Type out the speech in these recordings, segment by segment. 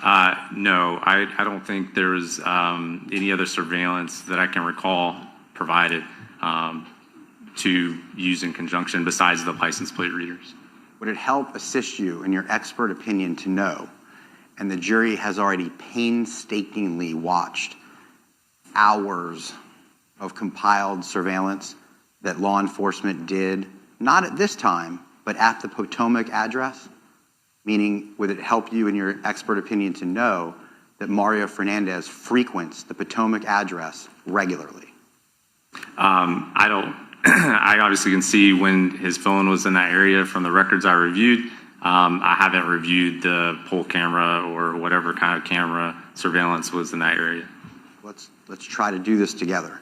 No, I don't think there was any other surveillance that I can recall provided to use in conjunction besides the license plate readers. Would it help assist you in your expert opinion to know, and the jury has already painstakingly watched hours of compiled surveillance that law enforcement did, not at this time, but at the Potomac address? Meaning, would it help you in your expert opinion to know that Mario Fernandez frequents the Potomac address regularly? I don't, I obviously can see when his phone was in that area from the records I reviewed. I haven't reviewed the poll camera or whatever kind of camera surveillance was in that area. Let's try to do this together.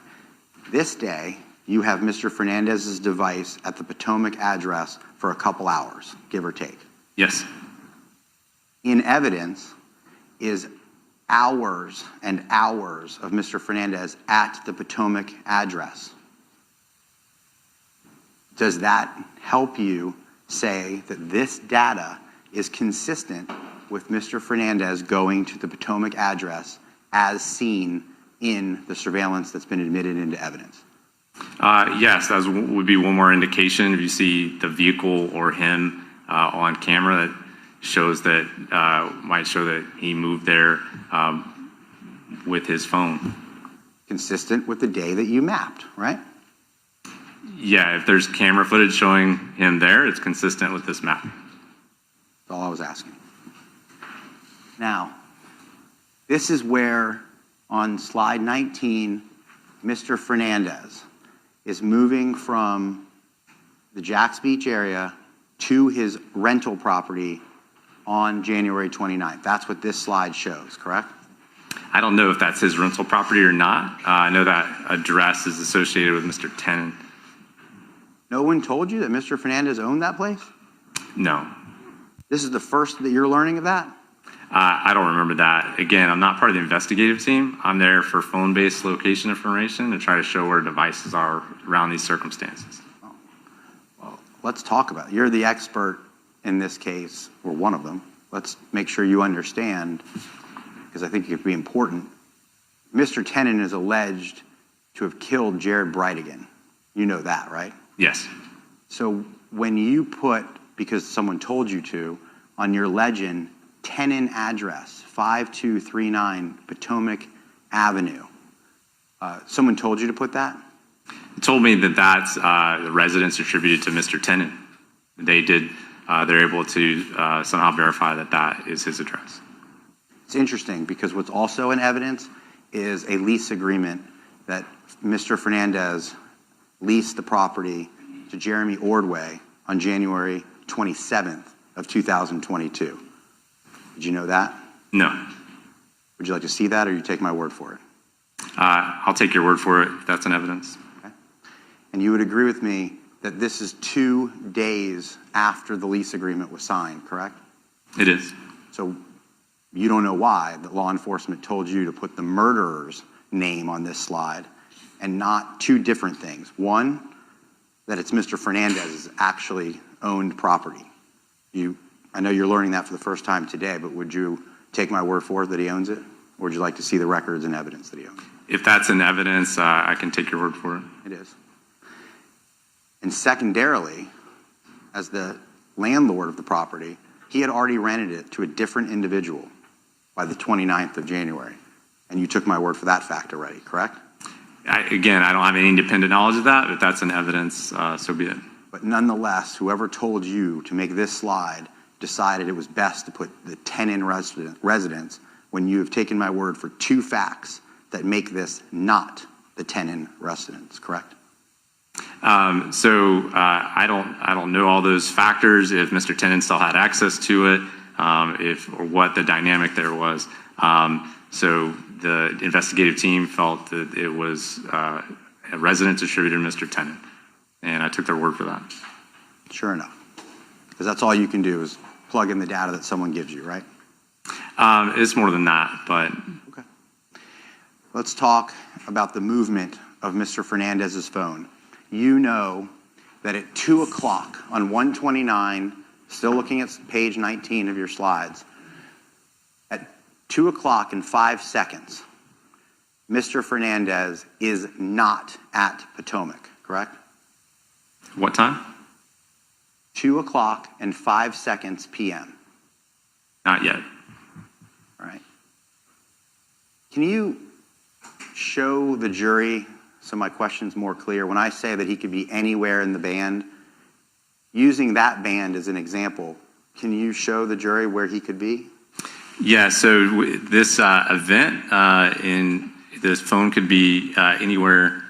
This day, you have Mr. Fernandez's device at the Potomac address for a couple hours, give or take. Yes. In evidence is hours and hours of Mr. Fernandez at the Potomac address. Does that help you say that this data is consistent with Mr. Fernandez going to the Potomac address as seen in the surveillance that's been admitted into evidence? Yes, that would be one more indication. If you see the vehicle or him on camera, that shows that, might show that he moved there with his phone. Consistent with the day that you mapped, right? Yeah, if there's camera footage showing him there, it's consistent with this map. That's all I was asking. Now, this is where on slide 19, Mr. Fernandez is moving from the Jacks Beach area to his rental property on January 29th. That's what this slide shows, correct? I don't know if that's his rental property or not. I know that address is associated with Mr. Tenon. No one told you that Mr. Fernandez owned that place? No. This is the first that you're learning of that? I don't remember that. Again, I'm not part of the investigative team. I'm there for phone-based location information to try to show where devices are around these circumstances. Oh. Well, let's talk about it. You're the expert in this case, or one of them. Let's make sure you understand, because I think it could be important. Mr. Tenon is alleged to have killed Jared Bridegan. You know that, right? Yes. So when you put, because someone told you to, on your legend, Tenon address, 5239 Potomac Avenue, someone told you to put that? It told me that that's the residence attributed to Mr. Tenon. They did, they're able to somehow verify that that is his address. It's interesting because what's also in evidence is a lease agreement that Mr. Fernandez leased the property to Jeremy Ordway on January 27th of 2022. Did you know that? No. Would you like to see that, or you take my word for it? I'll take your word for it if that's an evidence. Okay. And you would agree with me that this is 2 days after the lease agreement was signed, correct? It is. So you don't know why that law enforcement told you to put the murderer's name on this slide and not two different things. One, that it's Mr. Fernandez's actually owned property. I know you're learning that for the first time today, but would you take my word for it that he owns it? Or would you like to see the records and evidence that he owns it? If that's an evidence, I can take your word for it. It is. And secondarily, as the landlord of the property, he had already rented it to a different individual by the 29th of January. And you took my word for that fact already, correct? Again, I don't have any independent knowledge of that. If that's an evidence, so be it. But nonetheless, whoever told you to make this slide decided it was best to put the Tenon residence when you have taken my word for two facts that make this not the Tenon residence, correct? I don't know all those factors, if Mr. Tenon still had access to it, or what the dynamic there was. So the investigative team felt that it was a residence attributed to Mr. Tenon, and I took their word for that. Sure enough, because that's all you can do is plug in the data that someone gives you, right? It's more than that, but. Okay. Let's talk about the movement of Mr. Fernandez's phone. You know that at 2 o'clock on 129, still looking at page 19 of your slides, at 2 o'clock and 5 seconds, Mr. Fernandez is not at Potomac, correct? What time? 2 o'clock and 5 seconds p.m. Not yet. All right. Can you show the jury, so my question's more clear, when I say that he could be anywhere in the band, using that band as an example, can you show the jury where he could be? Yeah, so this event in this phone could be anywhere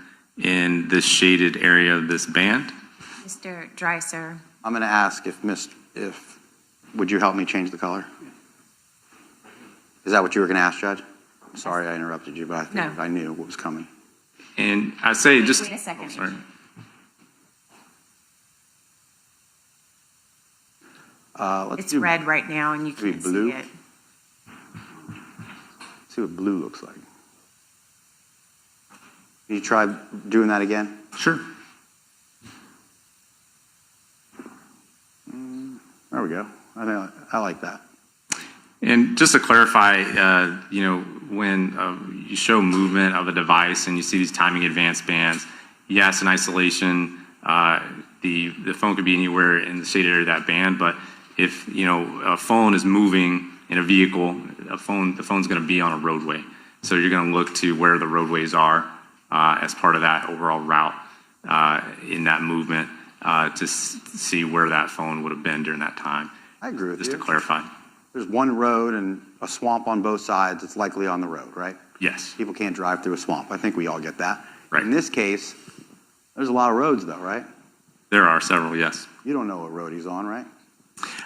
in this shaded area of this band. Mr. Dreicer. I'm going to ask would you help me change the color? Is that what you were going to ask, Judge? I'm sorry I interrupted you, but I think I knew what was coming. And I say Wait just... a second. Oh, sorry. It's red right now, and you Maybe can't blue? see it. See what blue looks like. Can you try doing that again? Sure. There we go. I like that. And just to clarify, when you show movement of a device and you see these timing advance bands, yes, in isolation, the phone could be anywhere in the shaded area of that band, but if, a phone is moving in a vehicle, the phone's going to be on a roadway. So you're going to look to where the roadways are as part of that overall route in that movement to see where that phone would have been during that time. I agree with Just you. to clarify. There's one road and a swamp on both sides. It's likely on the road, right? Yes. People can't drive through a swamp. I think we all get that. Right. In this case, there's a lot of roads, though, right? There are several, yes. You don't know what road he's on, right?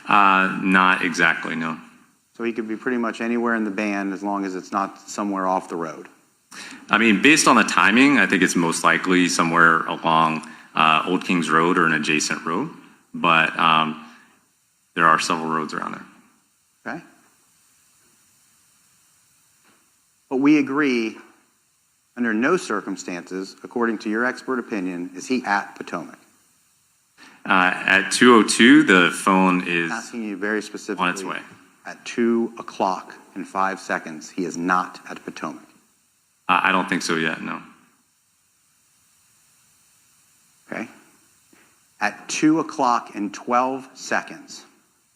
Not exactly, no. So he could be pretty much anywhere in the band as long as it's not somewhere off the road. I mean, based on the timing, I think it's most likely somewhere along Old Kings Road or an adjacent road, but there are several roads around there. Okay? But we agree, under no circumstances, according to your expert opinion, is he at Potomac. At 2:02, the phone is I'm asking you very specifically. on its way. At 2 o'clock and 5 seconds, he is not at Potomac. I don't think so yet, no. Okay? At 2 o'clock and 12 seconds,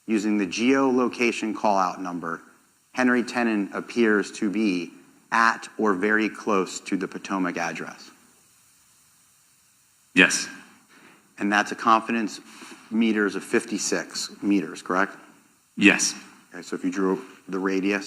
using the geolocation call-out number, Henry Tenon appears to be at or very close to the Potomac address. Yes. And that's a confidence meters of 56 meters, correct? Yes. Okay, so if you drew the radius